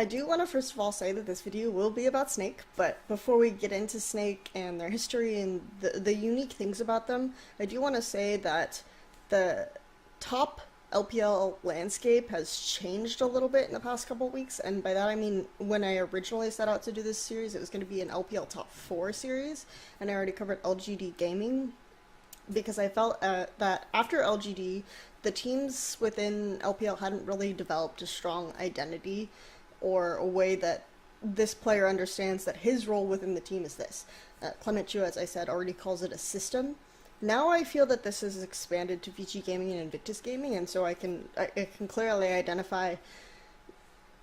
I do want to first of all say that this video will be about Snake, but before we get into Snake and their history and the unique things about them, I do want to say that the top LPL landscape has changed a little bit in the past couple of weeks, and by that I mean when I originally set out to do this series, it was going to be an LPL top 4 series, and I already covered LGD gaming, because I felt that after LGD, the teams within LPL hadn't really developed a strong identity or a way that this player understands that his role within the team is this. Clement Chu, as I said, already calls it a system. Now I feel that this has expanded to Vici Gaming and Invictus Gaming, and so I can clearly identify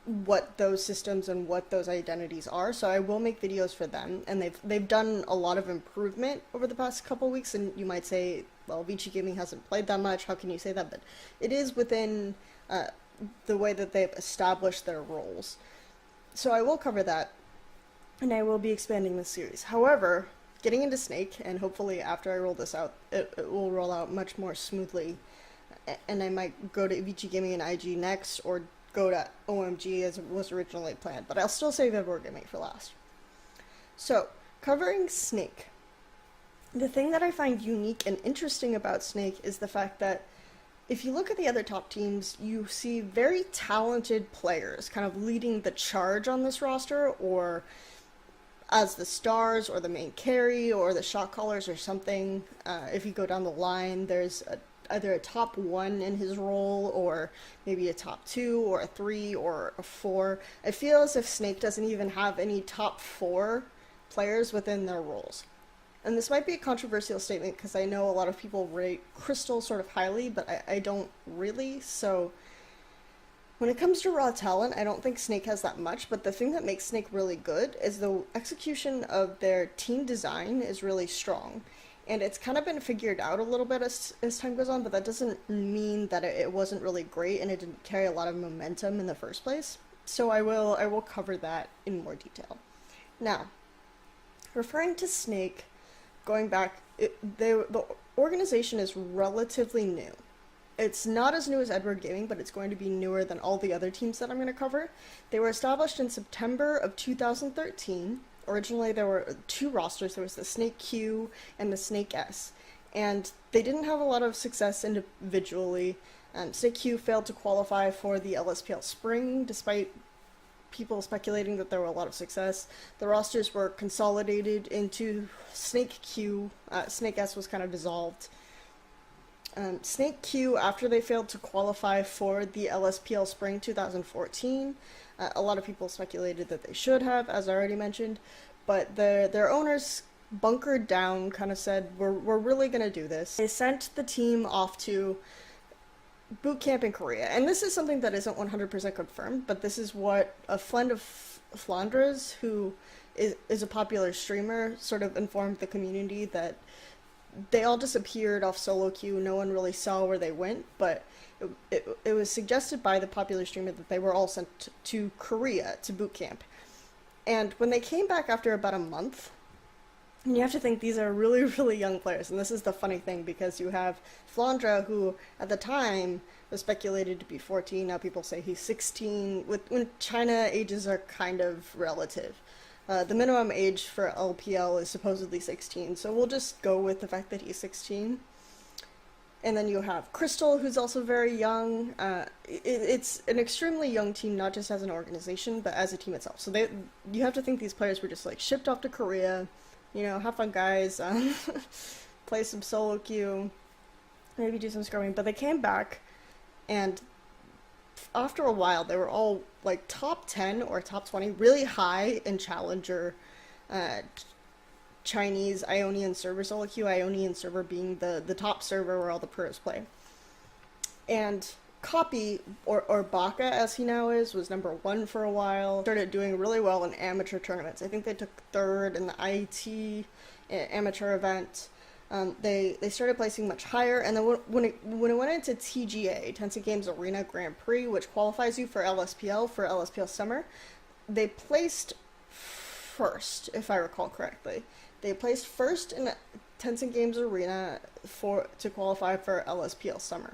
what those systems and what those identities are. So I will make videos for them, and they've done a lot of improvement over the past couple weeks. And you might say, well, Vici Gaming hasn't played that much. How can you say that? But it is within the way that they've established their roles. So I will cover that, and I will be expanding this series. However, getting into Snake, and hopefully after I roll this out, it will roll out much more smoothly, and I might go to Vici Gaming and IG next, or go to OMG as was originally planned, but I'll still save Esport Gaming for last. So, covering Snake. The thing that I find unique and interesting about Snake is the fact that if you look at the other top teams, you see very talented players kind of leading the charge on this roster, or as the stars, or the main carry, or the shot callers, or something. If you go down the line, there's either a top 1 in his role, or maybe a top 2, or a 3, or a 4. I feel as if Snake doesn't even have any top 4 players within their roles. And this might be a controversial statement because I know a lot of people rate Crystal sort of highly, but I don't really. So when it comes to raw talent, I don't think Snake has that much, but the thing that makes Snake really good is the execution of their team design is really strong. And it's kind of been figured out a little bit as time goes on, but that doesn't mean that it wasn't really great and it didn't carry a lot of momentum in the first place. So I will cover that in more detail. Now, referring to Snake, going back, the organization is relatively new. It's not as new as Edward Gaming, but it's going to be newer than all the other teams that I'm going to cover. They were established in September of 2013. Originally, there were 2 rosters. There was the Snake Q and the Snake S. And they didn't have a lot of success individually. Snake Q failed to qualify for the LSPL Spring, despite people speculating that there were a lot of success. The rosters were consolidated into Snake Q. Snake S was kind of dissolved. Snake Q, after they failed to qualify for the LSPL Spring 2014, a lot of people speculated that they should have, as I already mentioned, but their owners bunkered down, kind of said, we're really going to do this. They sent the team off to boot camp in Korea, and this is something that isn't 100% confirmed, but this is what a friend of Flandre's, who is a popular streamer, sort of informed the community that they all disappeared off solo queue. No one really saw where they went, but it was suggested by the popular streamer that they were all sent to Korea to boot camp. And when they came back after about a month, and you have to think these are really, really young players, and this is the funny thing, because you have Flandre, who at the time was speculated to be 14, now people say he's 16. When China, ages are kind of relative. The minimum age for LPL is supposedly 16, so we'll just go with the fact that he's 16. And then you have Crystal, who's also very young. It's an extremely young team, not just as an organization, but as a team itself. So you have to think these players were just like shipped off to Korea. You know, have fun, guys. Play some solo queue, maybe do some scrumming. But they came back, and after a while, they were all like top 10 or top 20, really high in Challenger Chinese Ionian server solo queue, Ionian server being the top server where all the pros play. And Copy, or Baka as he now is, was number 1 for a while. Started doing really well in amateur tournaments. I think they took 3rd in the IET amateur event. They started placing much higher, and then when it went into TGA, Tencent Games Arena Grand Prix, which qualifies you for LSPL Summer, they placed first, if I recall correctly. They placed first in Tencent Games Arena to qualify for LSPL Summer.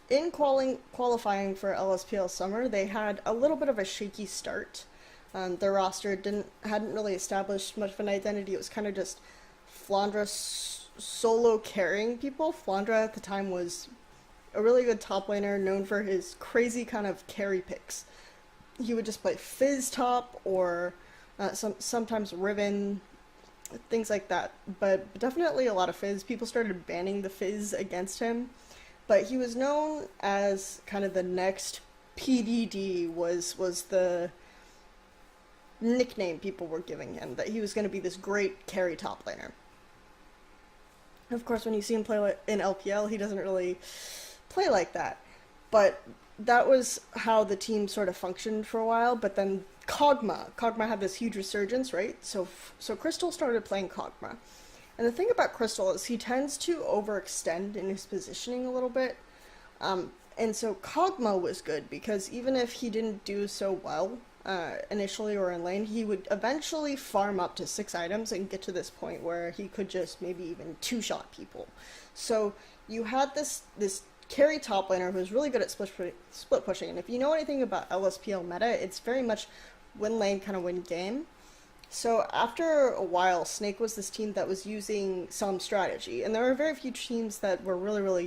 in qualifying for LSPL summer, they had a little bit of a shaky start. Their roster hadn't really established much of an identity. It was kind of just Flandra solo carrying people. Flandra at the time was a really good top laner, known for his crazy kind of carry picks. He would just play Fizz top or sometimes Riven, things like that. But definitely a lot of Fizz. People started banning the Fizz against him. But he was known as kind of the next PDD was the nickname people were giving him, that he was going to be this great carry top laner. Of course, when you see him play in LPL, he doesn't really play like that. But that was how the team sort of functioned for a while. But then Kog'Maw had this huge resurgence, right? So Crystal started playing Kog'Maw. And the thing about Crystal is he tends to overextend in his positioning a little bit. And so Kog'Maw was good because even if he didn't do so well initially or in lane, he would eventually farm up to 6 items and get to this point where he could just maybe even two-shot people. So you had this carry top laner who was really good at split pushing. And if you know anything about LSPL meta, it's very much win lane, kind of win game. So after a while, Snake was this team that was using some strategy, and there were very few teams that were really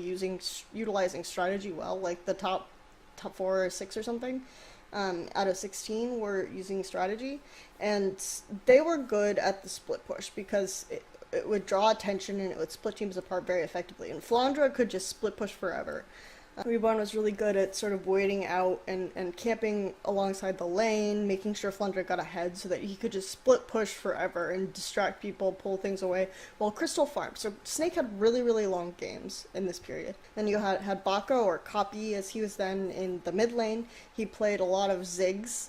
utilizing strategy well, like the top 4 or 6 or something out of 16 were using strategy, and they were good at the split push because it would draw attention and it would split teams apart very effectively. And Flandra could just split push forever. Reborn was really good at sort of waiting out and camping alongside the lane, making sure Flandra got ahead so that he could just split push forever and distract people, pull things away, while Crystal farmed. So Snake had really long games in this period. Then you had Baka, or Copy as he was then, in the mid lane. He played a lot of Ziggs.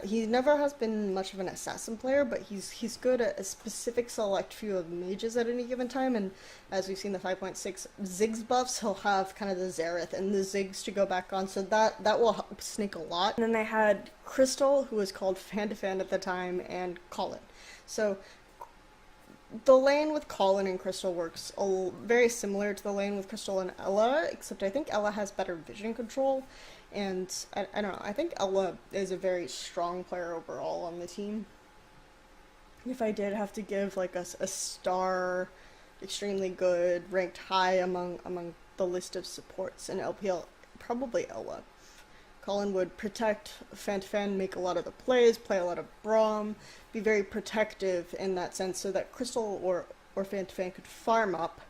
He never has been much of an assassin player, but he's good at a specific select few of mages at any given time, and as we've seen the 5.6 Ziggs buffs, he'll have kind of the Xerath and the Ziggs to go back on, so that will help Snake a lot. And then they had Crystal, who was called Fan to Fan at the time, and Colin. So the lane with Colin and Crystal works very similar to the lane with Crystal and Ella, except I think Ella has better vision control. And I don't know, I think Ella is a very strong player overall on the team. If I did have to give like a star, extremely good, ranked high among the list of supports in LPL, probably Ella. Colin would protect Fan to Fan, make a lot of the plays, play a lot of Braum, be very protective in that sense so that Crystal or Fan to Fan could farm up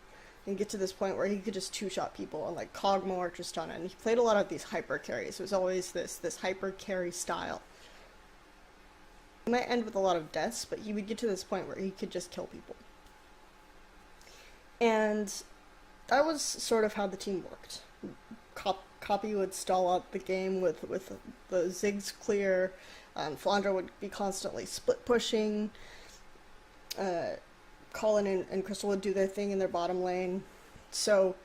and get to this point where he could just two-shot people on like Kog'Maw or Tristana, and he played a lot of these hyper carries. It was always this hyper carry style. He might end with a lot of deaths, but he would get to this point where he could just kill people. And that was sort of how the team worked. Copy would stall out the game with the Ziggs clear. Flandra would be constantly split pushing. Colin and Crystal would do their thing in their bottom lane. So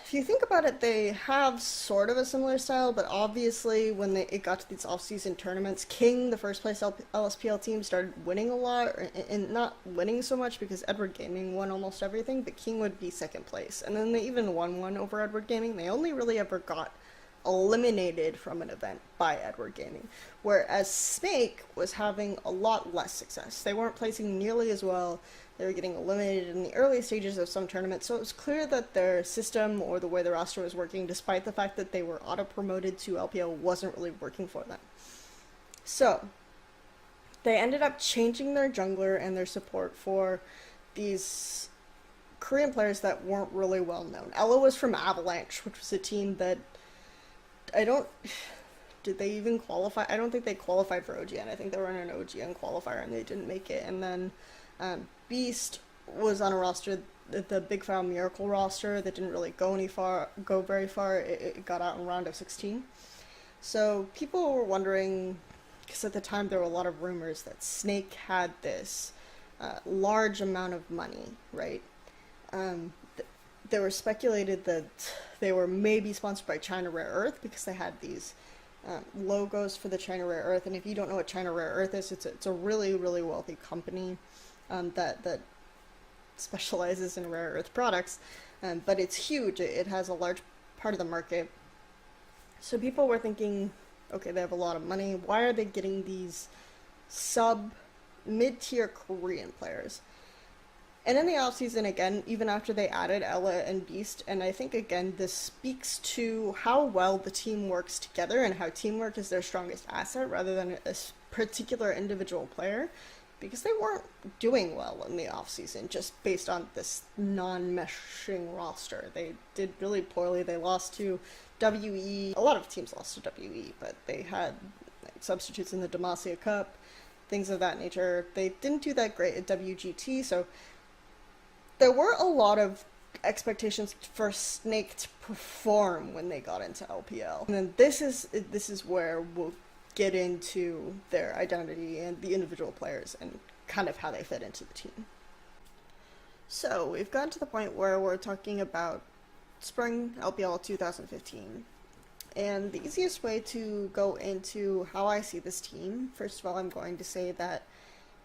if you think about it, they have sort of a similar style, but obviously when it got to these off-season tournaments, King, the first place LSPL team, started winning a lot, and not winning so much because Edward Gaming won almost everything, but King would be second place. And then they even won one over Edward Gaming. They only really ever got eliminated from an event by Edward Gaming, whereas Snake was having a lot less success. They weren't placing nearly as well. They were getting eliminated in the early stages of some tournaments, so it was clear that their system or the way the roster was working, despite the fact that they were auto-promoted to LPL, wasn't really working for them. So they ended up changing their jungler and their support for these Korean players that weren't really well known. Ella was from Avalanche, which was a team that did they even qualify? I don't think they qualified for OGN. I think they were in an OGN qualifier and they didn't make it. And then Beast was on a roster, the Big Foul Miracle roster, that didn't really go very far. It got out in round of 16. So people were wondering, because at the time there were a lot of rumors that Snake had this large amount of money, right? They were speculated that they were maybe sponsored by China Rare Earth because they had these logos for the China Rare Earth. And if you don't know what China Rare Earth is, it's a really wealthy company that specializes in rare earth products. But it's huge. It has a large part of the market. So people were thinking, okay, they have a lot of money. Why are they getting these mid-tier Korean players? And in the offseason, again, even after they added Ella and Beast, and I think, again, this speaks to how well the team works together and how teamwork is their strongest asset rather than a particular individual player, because they weren't doing well in the offseason just based on this non-meshing roster. They did really poorly. They lost to WE. A lot of teams lost to WE, but they had substitutes in the Demacia Cup, things of that nature. They didn't do that great at WGT, so there were a lot of expectations for Snake to perform when they got into LPL. And then this is where we'll get into their identity and the individual players and kind of how they fit into the team. So we've gotten to the point where we're talking about spring LPL 2015. And the easiest way to go into how I see this team, first of all, I'm going to say that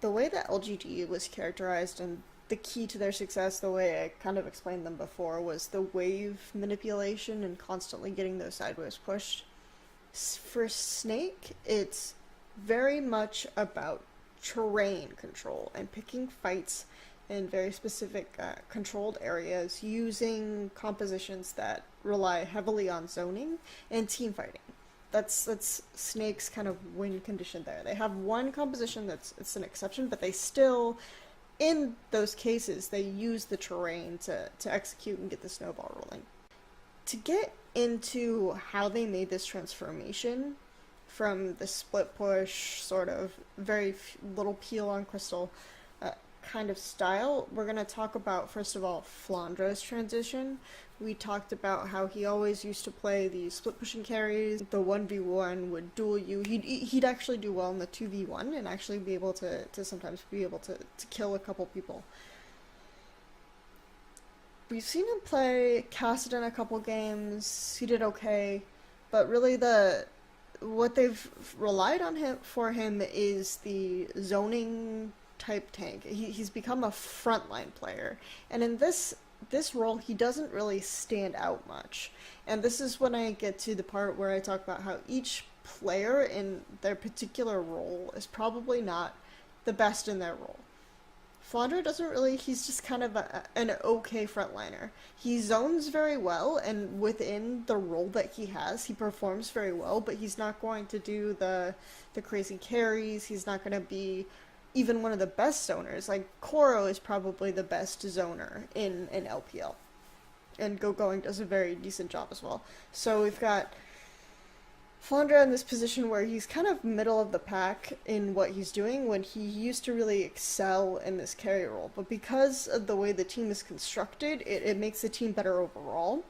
the way that LGD was characterized and the key to their success, the way I kind of explained them before, was the wave manipulation and constantly getting those sideways pushed. For Snake, it's very much about terrain control and picking fights in very specific controlled areas using compositions that rely heavily on zoning and team fighting. That's Snake's kind of win condition there. They have one composition it's an exception, but they still, in those cases, they use the terrain to execute and get the snowball rolling. To get into how they made this transformation from the split push, sort of very little peel on crystal kind of style, we're going to talk about, first of all, Flandra's transition. We talked about how he always used to play the split pushing carries. The 1v1 would duel you. He'd actually do well in the 2v1 and actually be able to sometimes be able to kill a couple people. We've seen him play Cassid in a couple games. He did okay, but really what they've relied on for him is the zoning type tank. He's become a frontline player, and in this role he doesn't really stand out much. And this is when I get to the part where I talk about how each player in their particular role is probably not the best in their role. Flandra doesn't really, he's just kind of an okay frontliner. He zones very well, and within the role that he has, he performs very well, but he's not going to do the crazy carries. He's not going to be even one of the best zoners. Like, Koro is probably the best zoner in LPL. And Going does a very decent job as well. So we've got Flandra in this position where he's kind of middle of the pack in what he's doing, when he used to really excel in this carry role. But because of the way the team is constructed, it makes the team better overall.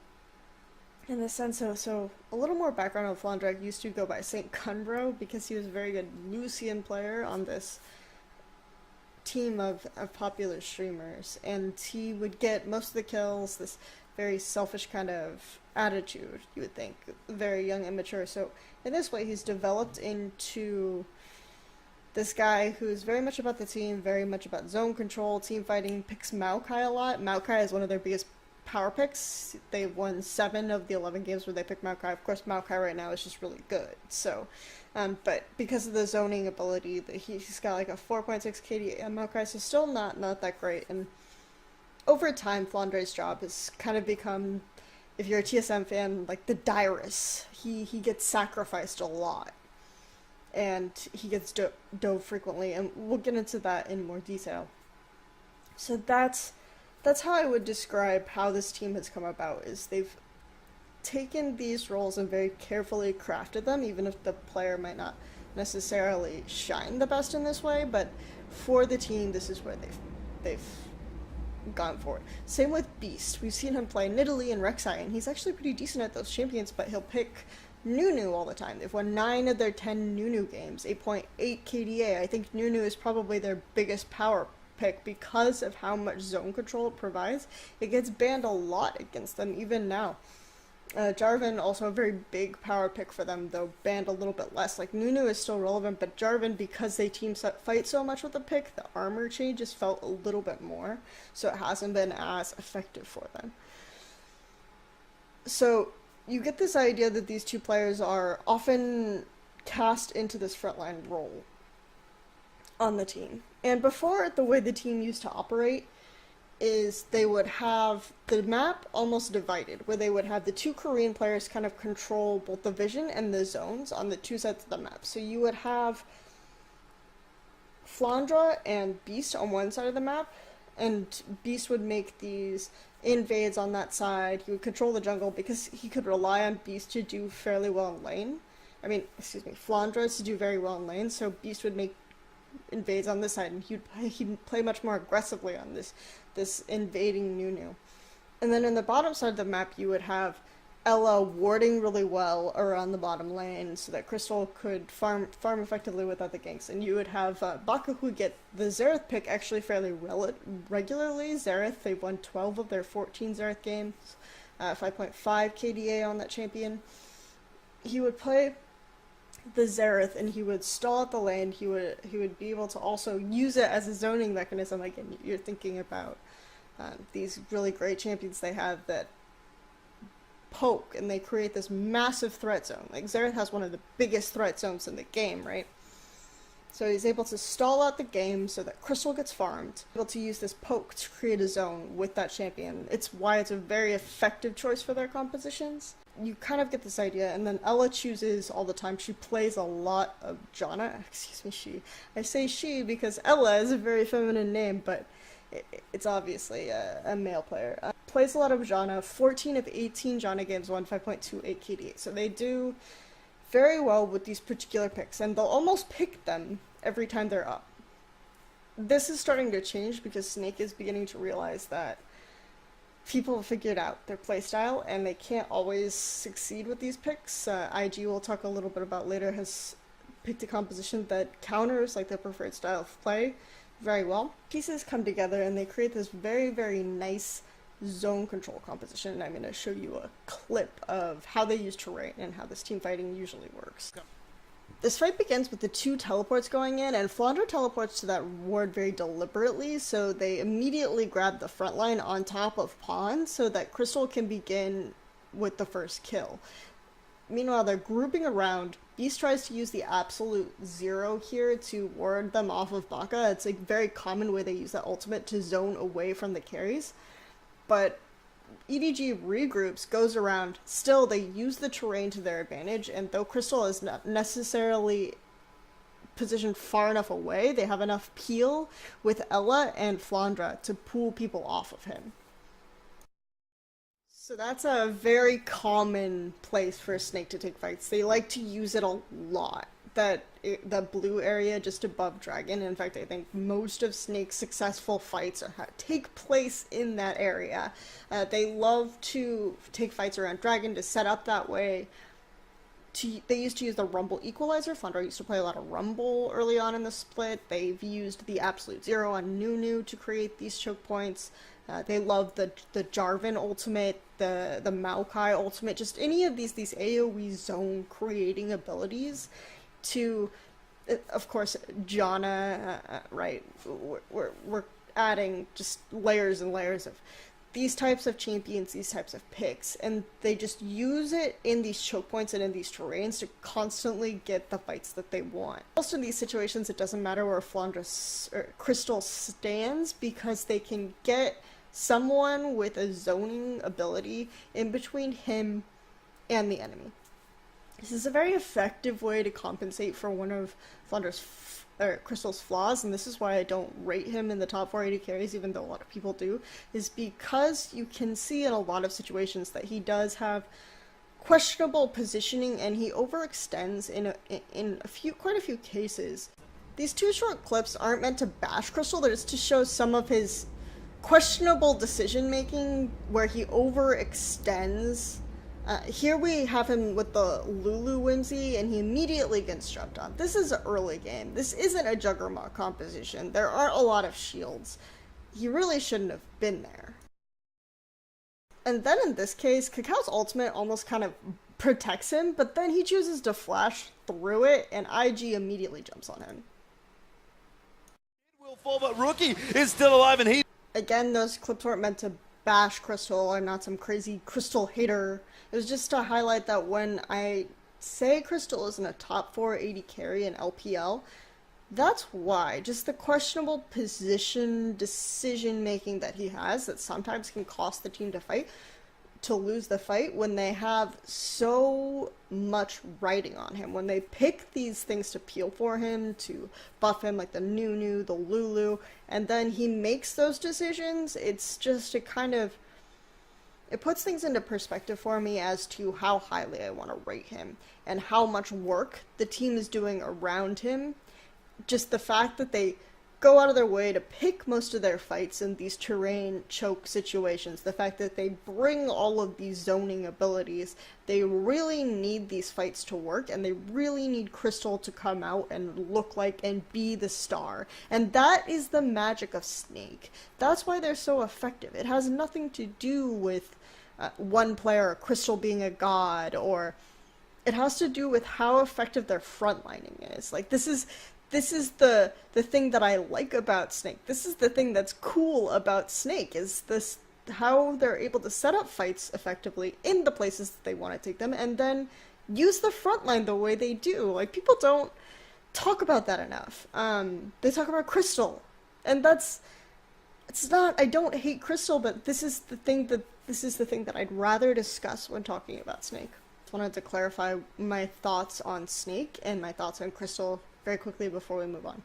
In the sense of, so a little more background on Flandra. Used to go by St. Kundro because he was a very good Lucian player on this team of popular streamers, and he would get most of the kills. This very selfish kind of attitude, you would think, very young, immature. So in this way, he's developed into this guy who's very much about the team, very much about zone control, team fighting, picks Maokai a lot. Maokai is one of their biggest power picks. They've won 7 of the 11 games where they pick Maokai. Of course, Maokai right now is just really good. So, but because of the zoning ability, he's got like a 4.6 KD, and Maokai is still not that great. And over time, Flandra's job has kind of become, if you're a TSM fan, like the Dyrus. He gets sacrificed a lot, and he gets dove frequently, and we'll get into that in more detail. So that's how I would describe how this team has come about, is they've taken these roles and very carefully crafted them, even if the player might not necessarily shine the best in this way, but for the team, this is where they've gone for it. Same with Beast. We've seen him play Nidalee and Rek'Sai, and he's actually pretty decent at those champions, but he'll pick Nunu all the time. They've won 9 of their 10 Nunu games, 8.8 KDA. I think Nunu is probably their biggest power pick because of how much zone control it provides. It gets banned a lot against them, even now. Jarvan, also a very big power pick for them, though banned a little bit less. Like, Nunu is still relevant, but Jarvan, because they fight so much with the pick, the armor changes felt a little bit more, so it hasn't been as effective for them. So you get this idea that these two players are often cast into this frontline role on the team. And before, the way the team used to operate is they would have the map almost divided, where they would have the two Korean players kind of control both the vision and the zones on the two sides of the map. So you would have Flandra and Beast on one side of the map, and Beast would make these invades on that side. He would control the jungle because he could rely on Beast to do fairly well in lane. Flandra to do very well in lane, so Beast would make invades on this side, and he'd play much more aggressively on this invading Nunu. And then in the bottom side of the map, you would have Ella warding really well around the bottom lane so that Crystal could farm effectively without the ganks. And you would have Baka, who get the Xerath pick actually fairly regularly. Xerath, they've won 12 of their 14 Xerath games, 5.5 KDA on that champion. He would play the Xerath, and he would stall at the lane. He would be able to also use it as a zoning mechanism. Again, you're thinking about these really great champions they have that poke, and they create this massive threat zone. Like, Xerath has one of the biggest threat zones in the game, right? So he's able to stall out the game so that Crystal gets farmed, able to use this poke to create a zone with that champion. It's why it's a very effective choice for their compositions. You kind of get this idea, and then Ella chooses all the time. She plays a lot of Janna. Excuse me, she. I say she because Ella is a very feminine name, but it's obviously a male player. Plays a lot of Janna. 14 of 18 Janna games won 5.28 KDA. So they do very well with these particular picks, and they'll almost pick them every time they're up. This is starting to change because Snake is beginning to realize that people have figured out their playstyle, and they can't always succeed with these picks. IG, we'll talk a little bit about later, has picked a composition that counters like their preferred style of play very well. Pieces come together and they create this very, very nice zone control composition, and I'm going to show you a clip of how they use terrain and how this team fighting usually works. This fight begins with the two teleports going in, and Flandra teleports to that ward very deliberately, so they immediately grab the front line on top of Pawn so that Crystal can begin with the first kill. Meanwhile, they're grouping around. Beast tries to use the absolute zero here to ward them off of Baka. It's a very common way they use that ultimate to zone away from the carries. But EDG regroups, goes around. Still, they use the terrain to their advantage, and though Crystal is not necessarily positioned far enough away, they have enough peel with Ella and Flandra to pull people off of him. So that's a very common place for a Snake to take fights. They like to use it a lot. The blue area just above Dragon. In fact, I think most of Snake's successful fights take place in that area. They love to take fights around Dragon to set up that way. They used to use the Rumble Equalizer. Flandra used to play a lot of Rumble early on in the split. They've used the Absolute Zero on Nunu to create these choke points. They love the Jarvan ultimate, the Maokai ultimate, just any of these AoE zone creating abilities to, of course, Janna, right? We're adding just layers and layers of these types of champions, these types of picks, and they just use it in these choke points and in these terrains to constantly get the fights that they want. Most of these situations, it doesn't matter where Flandra or Crystal stands, because they can get someone with a zoning ability in between him and the enemy. This is a very effective way to compensate for one of Crystal's flaws, and this is why I don't rate him in the top 480 carries, even though a lot of people do, is because you can see in a lot of situations that he does have questionable positioning, and he overextends in quite a few cases. These two short clips aren't meant to bash Crystal, they're just to show some of his questionable decision making where he overextends. Here we have him with the Lulu Whimsy, and he immediately gets jumped on. This is an early game. This isn't a Juggernaut composition. There aren't a lot of shields. He really shouldn't have been there. And then in this case, Cacao ultimate almost kind of protects him, but then he chooses to flash through it, and IG immediately jumps on him. Will fall, but Rookie is still alive, and he... Again, those clips weren't meant to bash Crystal. I'm not some crazy Crystal hater. It was just to highlight that when I say Crystal isn't a top 4 AD carry in LPL, that's why. Just the questionable position decision making that he has that sometimes can cost the team to lose the fight when they have so much writing on him. When they pick these things to peel for him, to buff him, like the Nunu, the Lulu, and then he makes those decisions, it's just it puts things into perspective for me as to how highly I want to rate him and how much work the team is doing around him. Just the fact that they go out of their way to pick most of their fights in these terrain choke situations, the fact that they bring all of these zoning abilities, they really need these fights to work, and they really need Crystal to come out and look like and be the star. And that is the magic of Snake. That's why they're so effective. It has nothing to do with one player, Crystal being a god, or it has to do with how effective their frontlining is. Like, this is the thing that I like about Snake. This is the thing that's cool about Snake, is this how they're able to set up fights effectively in the places that they want to take them, and then use the frontline the way they do. Like, people don't talk about that enough. They talk about Crystal, and it's not, I don't hate Crystal, but this is the thing that I'd rather discuss when talking about Snake. Just wanted to clarify my thoughts on Snake and my thoughts on Crystal very quickly before we move on.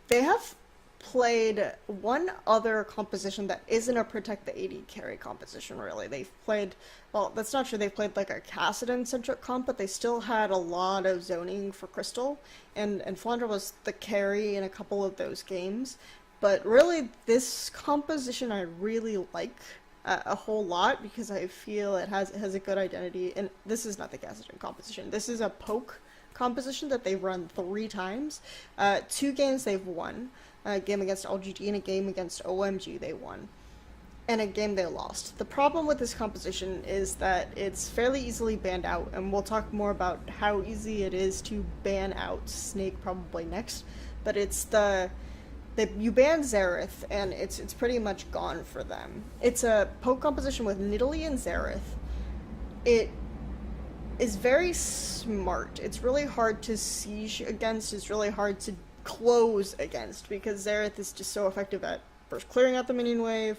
They have played one other composition that isn't a protect the AD carry composition, really. They've played, well, that's not true, they've played like a Kassadin-centric comp, but they still had a lot of zoning for Crystal, and Flandra was the carry in a couple of those games. But really, this composition I really like a whole lot, because I feel it has a good identity, and this is not the Kassadin composition. This is a poke composition that they've run 3 times. 2 games they've won. A game against LGD and a game against OMG they won. And a game they lost. The problem with this composition is that it's fairly easily banned out, and we'll talk more about how easy it is to ban out Snake probably next. But it's you ban Xerath, and it's pretty much gone for them. It's a poke composition with Nidalee and Xerath. It is very smart. It's really hard to siege against, it's really hard to close against, because Xerath is just so effective at first clearing out the minion wave,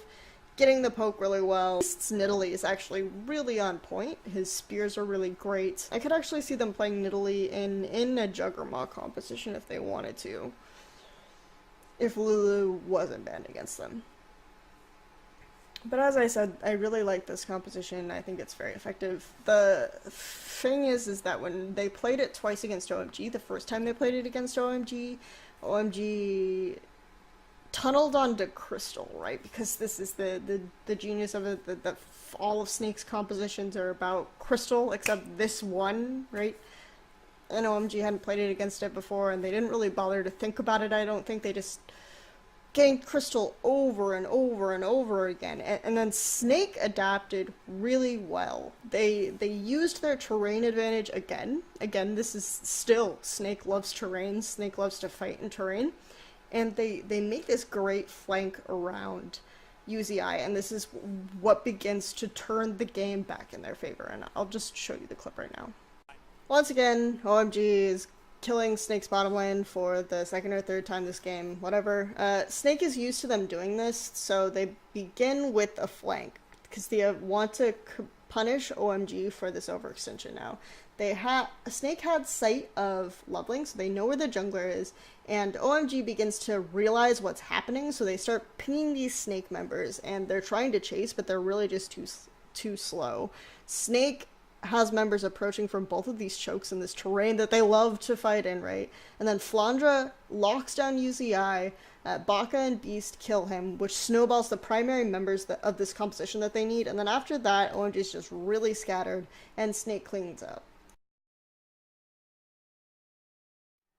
getting the poke really well. Nidalee is actually really on point. His spears are really great. I could actually see them playing Nidalee in a Juggernaut composition if they wanted to, if Lulu wasn't banned against them. But as I said, I really like this composition. I think it's very effective. The thing is that when they played it twice against OMG, the first time they played it against OMG OMG tunneled onto Crystal, right? Because this is the genius of it, that all of Snake's compositions are about Crystal, except this one, right? And OMG hadn't played it against it before, and they didn't really bother to think about it, I don't think. They just ganked Crystal over and over and over again, and then Snake adapted really well. They used their terrain advantage again. Again, this is still, Snake loves terrain, Snake loves to fight in terrain, and they make this great flank around UZI, and this is what begins to turn the game back in their favor, and I'll just show you the clip right now. Once again, OMG is killing Snake's bottom lane for the second or third time this game, whatever. Snake is used to them doing this, so they begin with a flank, because they want to punish OMG for this overextension now. Snake had sight of Loveling, so they know where the jungler is, and OMG begins to realize what's happening, so they start pinging these Snake members, and they're trying to chase, but they're really just too slow. Snake has members approaching from both of these chokes in this terrain that they love to fight in, right? And then Flandra locks down UZI, Baka and Beast kill him, which snowballs the primary members of this composition that they need, and then after that, OMG is just really scattered, and Snake cleans up.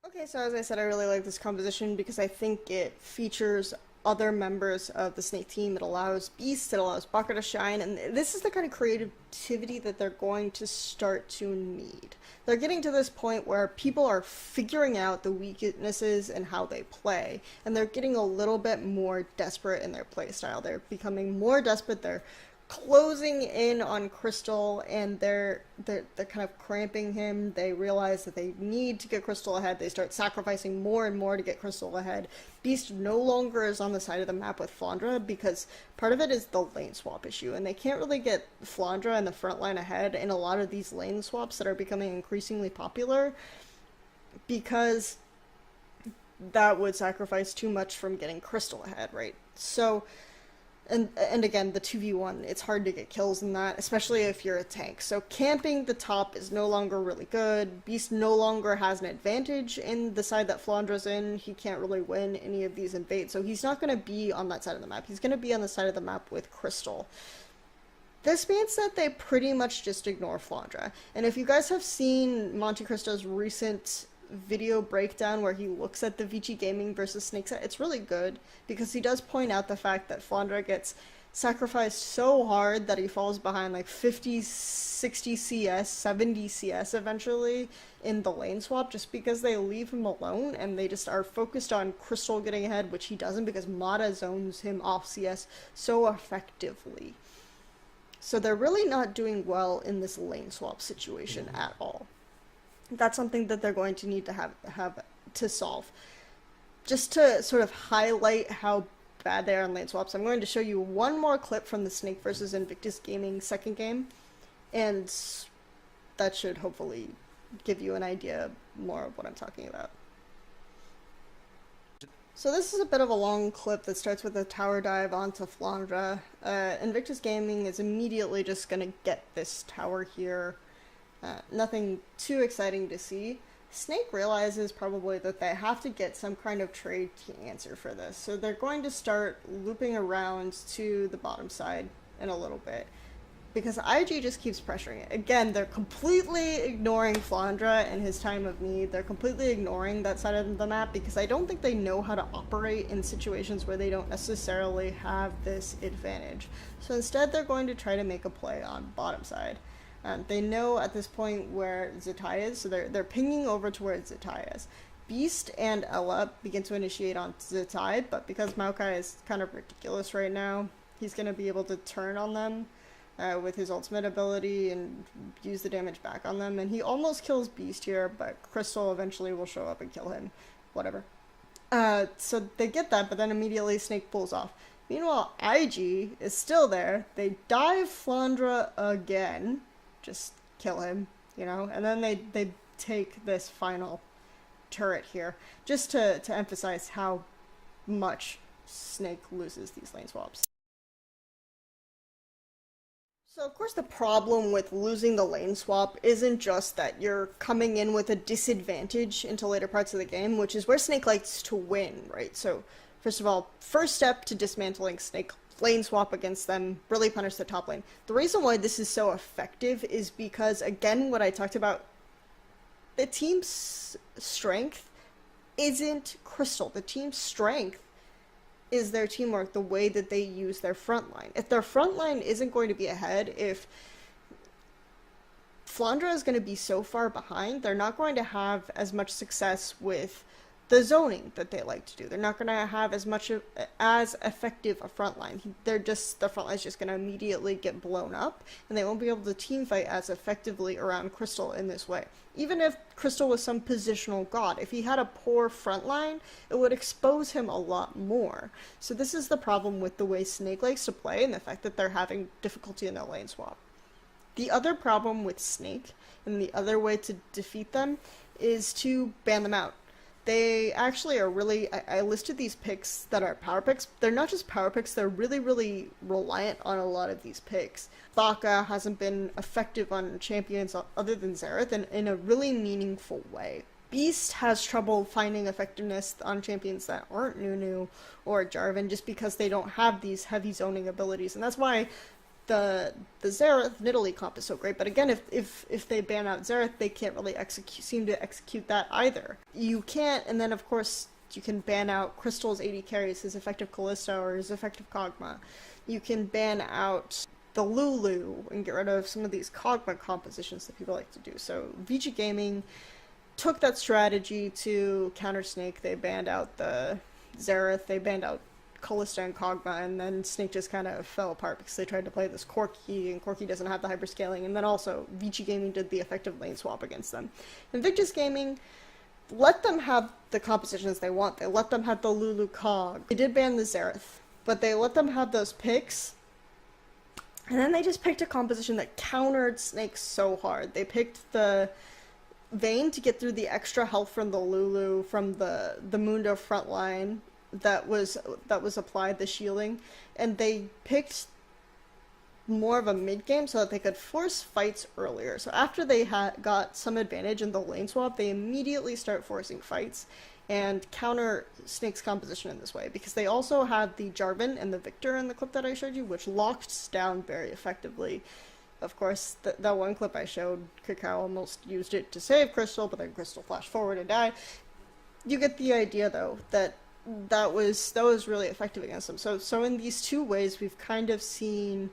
Okay, so as I said, I really like this composition because I think it features other members of the Snake team. It allows Beast, it allows Baka to shine, and this is the kind of creativity that they're going to start to need. They're getting to this point where people are figuring out the weaknesses and how they play, and they're getting a little bit more desperate in their play style. They're becoming more desperate. They're closing in on Crystal, and they're kind of cramping him. They realize that they need to get Crystal ahead. They start sacrificing more and more to get Crystal ahead. Beast no longer is on the side of the map with Flandra because part of it is the lane swap issue, and they can't really get Flandra in the front line ahead in a lot of these lane swaps that are becoming increasingly popular because that would sacrifice too much from getting Crystal ahead, right? So And again, the 2v1, it's hard to get kills in that, especially if you're a tank. So camping the top is no longer really good. Beast no longer has an advantage in the side that Flandra's in. He can't really win any of these invades, so he's not going to be on that side of the map. He's going to be on the side of the map with Crystal. This means that they pretty much just ignore Flandra. And if you guys have seen Monte Cristo's recent video breakdown where he looks at the Vici Gaming versus Snake set, it's really good because he does point out the fact that Flandra gets sacrificed so hard that he falls behind like 50, 60 CS, 70 CS eventually in the lane swap just because they leave him alone and they just are focused on Crystal getting ahead, which he doesn't because Mata zones him off CS so effectively. So they're really not doing well in this lane swap situation at all. That's something that they're going to need to have to solve. Just to sort of highlight how bad they are in lane swaps, I'm going to show you one more clip from the Snake versus Invictus Gaming second game, and that should hopefully give you an idea more of what I'm talking about. So this is a bit of a long clip that starts with a tower dive onto Flandra. Invictus Gaming is immediately just going to get this tower here. Nothing too exciting to see. Snake realizes probably that they have to get some kind of trade to answer for this, so they're going to start looping around to the bottom side in a little bit, because IG just keeps pressuring it. Again, they're completely ignoring Flandra and his time of need. They're completely ignoring that side of the map because I don't think they know how to operate in situations where they don't necessarily have this advantage. So instead, they're going to try to make a play on bottom side. They know at this point where Zetai is, so they're pinging over to where Zetai is. Beast and Ella begin to initiate on Zetai, but because Maokai is kind of ridiculous right now, he's going to be able to turn on them with his ultimate ability and use the damage back on them. And he almost kills Beast here, but Crystal eventually will show up and kill him. Whatever. So they get that, but then immediately Snake pulls off. Meanwhile, IG is still there. They dive Flandra again. Just kill him, you know, and then they take this final turret here just to emphasize how much Snake loses these lane swaps. So of course the problem with losing the lane swap isn't just that you're coming in with a disadvantage into later parts of the game, which is where Snake likes to win, right? So first of all, first step to dismantling Snake, lane swap against them, really punish the top lane. The reason why this is so effective is because, again, what I talked about, the team's strength isn't Crystal. The team's strength is their teamwork, the way that they use their front line. If their front line isn't going to be ahead, if Flandra is going to be so far behind, they're not going to have as much success with the zoning that they like to do. They're not going to have as effective a front line. The front line is just going to immediately get blown up, and they won't be able to team fight as effectively around Crystal in this way. Even if Crystal was some positional god, if he had a poor front line, it would expose him a lot more. So this is the problem with the way Snake likes to play and the fact that they're having difficulty in their lane swap. The other problem with Snake, and the other way to defeat them, is to ban them out. They actually are really, I listed these picks that are power picks. They're not just power picks, they're really, really reliant on a lot of these picks. Baka hasn't been effective on champions other than Xerath in a really meaningful way. Beast has trouble finding effectiveness on champions that aren't Nunu or Jarvan just because they don't have these heavy zoning abilities. And that's why the Xerath Nidalee comp is so great, but again, if they ban out Xerath, they can't really seem to execute that either. You can't, and then of course, You can ban out Crystal's AD carries, his effective Kalista or his effective Kog'Maw. You can ban out the Lulu and get rid of some of these Kog'Maw compositions that people like to do. So VG Gaming took that strategy to counter Snake. They banned out the Xerath, they banned out Kalista and Kog'Maw, and then Snake just kind of fell apart because they tried to play this Corki, and Corki doesn't have the hyperscaling, and then also VG Gaming did the effective lane swap against them. Invictus Gaming let them have the compositions they want. They let them have the Lulu Cog. They did ban the Xerath, but they let them have those picks, and then they just picked a composition that countered Snake so hard. They picked the Vayne to get through the extra health from the Lulu, from the Mundo frontline that was applied, the shielding, and they picked more of a mid game so that they could force fights earlier. So after they got some advantage in the lane swap, they immediately start forcing fights and counter Snake's composition in this way, because they also have the Jarvan and the Victor in the clip that I showed you, which locked down very effectively. Of course, that one clip I showed, Kakao almost used it to save Crystal, but then Crystal flashed forward and died. You get the idea, though, that was really effective against them. So in these two ways, we've kind of seen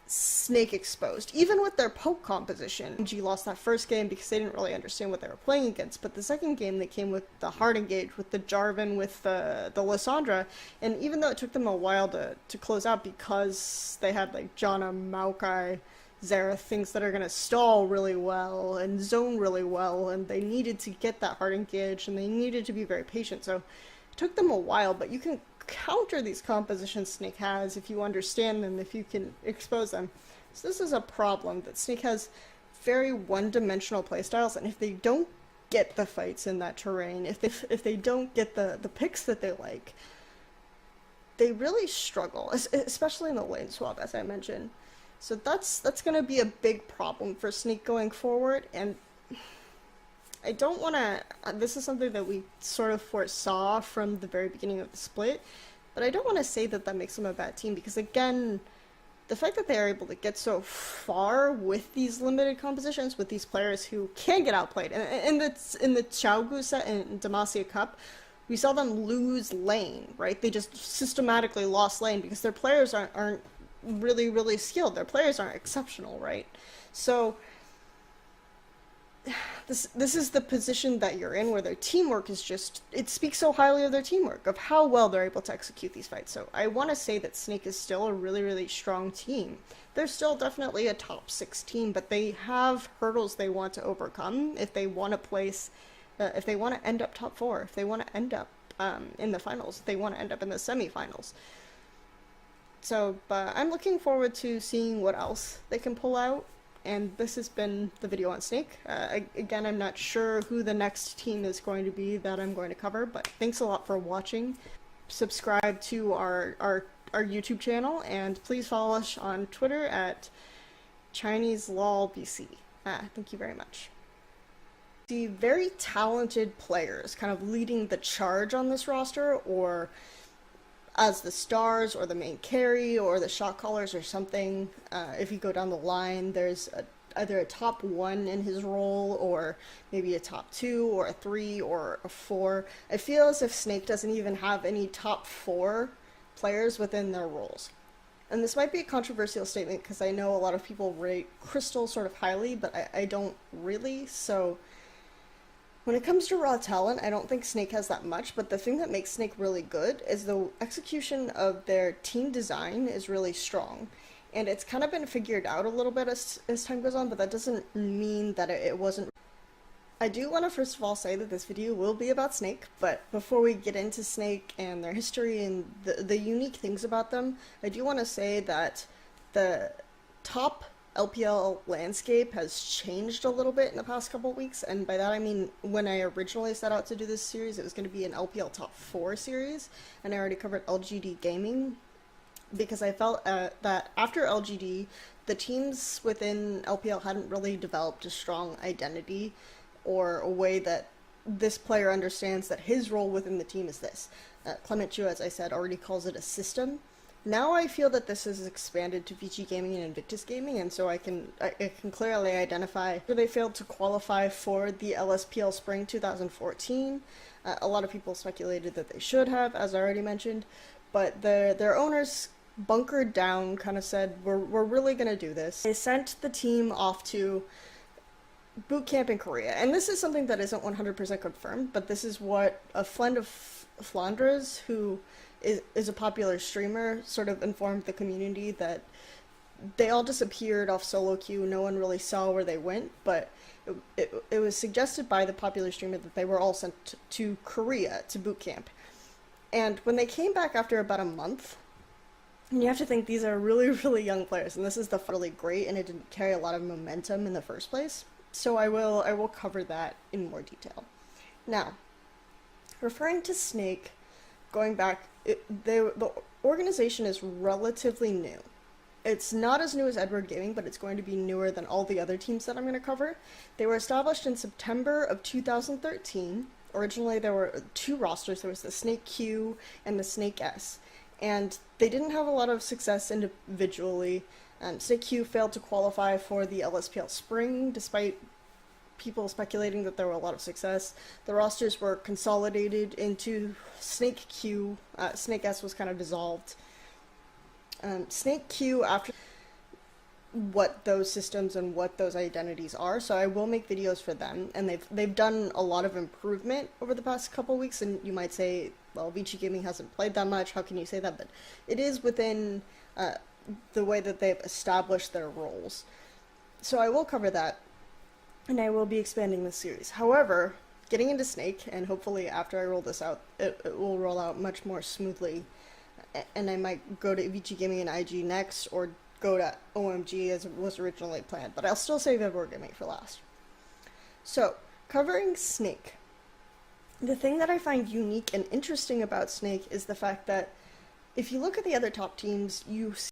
Snake exposed. Even with their poke composition, G lost that first game because they didn't really understand what they were playing against, but the second game they came with the hard engage, with the Jarvan, with the Lissandra, and even though it took them a while to close out because they had like Janna, Maokai, Xerath, things that are going to stall really well and zone really well, and they needed to get that hard engage, and they needed to be very patient, so it took them a while, but you can counter these compositions Snake has if you understand them, if you can expose them. So this is a problem, that Snake has very one-dimensional playstyles, and if they don't get the fights in that terrain, if they don't get the picks that they like, they really struggle, especially in the lane swap, as I mentioned. So that's going to be a big problem for Snake going forward, and I don't want to, this is something that we sort of foresaw from the very beginning of the split, but I don't want to say that that makes them a bad team, because again, the fact that they are able to get so far with these limited compositions, with these players who can get outplayed, and in the Xiaogu set and Demacia Cup, we saw them lose lane, right? They just systematically lost lane because their players aren't really skilled, their players aren't exceptional, right? So this is the position that you're in, where their teamwork is just, it speaks so highly of their teamwork, of how well they're able to execute these fights. So I want to say that Snake is still a really strong team. They're still definitely a top 6 team, but they have hurdles they want to overcome if they want to place, if they want to end up top 4, if they want to end up in the finals, if they want to end up in the semifinals. So, but I'm looking forward to seeing what else they can pull out. And this has been the video on Snake. Again, I'm not sure who the next team is going to be that I'm going to cover, but thanks a lot for watching. Subscribe to our YouTube channel, and please follow us on Twitter at ChineseLolBC. Thank you very much. The very talented players kind of leading the charge on this roster, or as the stars, or the main carry, or the shot callers, or something. If you go down the line, there's either a top 1 in his role, or maybe a top 2, or a 3, or a 4. I feel as if Snake doesn't even have any top 4 players within their roles. And this might be a controversial statement, because I know a lot of people rate Crystal sort of highly, but I don't really, so when it comes to raw talent, I don't think Snake has that much, but the thing that makes Snake really good is the execution of their team design is really strong. And it's kind of been figured out a little bit as time goes on, but that doesn't mean that it wasn't. I do want to first of all say that this video will be about Snake, but before we get into Snake and their history and the unique things about them, I do want to say that the top LPL landscape has changed a little bit in the past couple weeks, and by that I mean when I originally set out to do this series, it was going to be an LPL top 4 series, and I already covered LGD Gaming, because I felt that after LGD, the teams within LPL hadn't really developed a strong identity, or a way that this player understands that his role within the team is this. Clement Chu, as I said, already calls it a system, Now I feel that this has expanded to VG Gaming and Invictus Gaming, and so I can clearly identify where they failed to qualify for the LSPL Spring 2014. A lot of people speculated that they should have, as I already mentioned, but their owners bunkered down, kind of said, we're really gonna do this. They sent the team off to boot camp in Korea, and this is something that isn't 100% confirmed, but this is what a friend of Flanders, who is a popular streamer, sort of informed the community that they all disappeared off solo queue. No one really saw where they went, but it was suggested by the popular streamer that they were all sent to Korea to boot camp. And when they came back after about a month, and you have to think these are really, really young players, and this is the really great, and it didn't carry a lot of momentum in the first place. So I will cover that in more detail. Now, referring to Snake, going back, the organization is relatively new. It's not as new as Edward Gaming, but it's going to be newer than all the other teams that I'm going to cover. They were established in September of 2013. Originally, there were two rosters. There was the Snake Q and the Snake S. And they didn't have a lot of success individually. Snake Q failed to qualify for the LSPL Spring, despite people speculating that there were a lot of success. The rosters were consolidated into Snake Q. Snake S was kind of dissolved. Snake Q, after what those systems and what those identities are, so I will make videos for them, and they've done a lot of improvement over the past couple weeks. And you might say, well, VG Gaming hasn't played that much, how can you say that? But it is within the way that they've established their roles. So I will cover that, and I will be expanding this series. However, getting into Snake, and hopefully after I roll this out, it will roll out much more smoothly, and I might go to VG Gaming and IG next, or go to OMG as it was originally planned, but I'll still save Edward Gaming for last. So, covering Snake. The thing that I find unique and interesting about Snake is the fact that if you look at the other top teams, you see